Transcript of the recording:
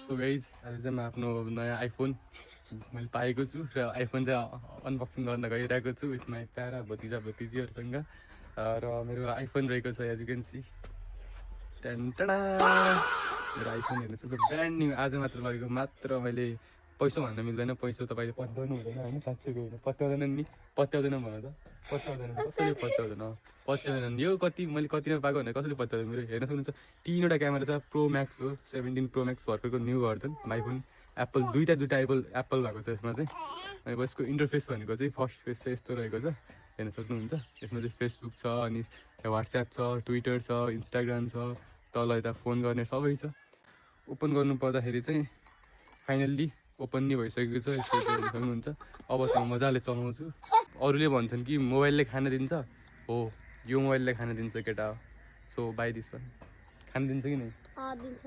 so guys आज चाहिँ म आफ्नो नयाँ आइफोन मैले पाएको छु र आइफोन चाहिँ अनबक्सिङ गर्न गइरहेको छु विथ माई प्यारा भतिजा भतिजीहरूसँग र मेरो आइफोन रहेको छ एज यु क्यान सी टेन्टडा मेरो आइफोन हेर्नु छ ब्रान्ड न्यू आज मात्र लगेको मात्र मैले पैसा भन्न मिल्दैन पैसा तपाईँले पत्याउनु हुँदैन होइन साँच्चैको होइन पत्याउँदैन नि पत्याउँदैन भन त पत्याउँदैन कसैले पत्याउँदैन यो कति मैले कतिमा पाएको भने कसैले पत्याउँदैन मेरो हेर्न सक्नुहुन्छ 3वटा क्यामेरा छ प्रो म्याक्स हो 17 प्रो म्याक्स भर्खरको न्यू भर्जन आइफोन एप्पल दुईवटा एप्पल भएको छ यसमा चाहिँ अनि यसको इन्टरफेस भनेको चाहिँ फर्स्ट फेस चाहिँ यस्तो रहेको छ हेर्न सक्नुहुन्छ यसमा चाहिँ फेसबुक छ अनि वाट्सएप छ ट्विटर छ इन्स्टाग्राम छ तल यता फोन गर्ने सबै छ ओपन गर्नु पर्दाखेरि चाहिँ फाइनल्ली ओपन नै भइसकेको छ यसको हेर्न सक्नुहुन्छ अब चाहिँ मजाले चलाउँछु अरूले भन्छन् कि मोबाइलले खान दिन्छ हो यो मोबाइलले खान दिन्छ केटा हो सो बाई दिस वान खान दिन्छ कि नै दिन्छ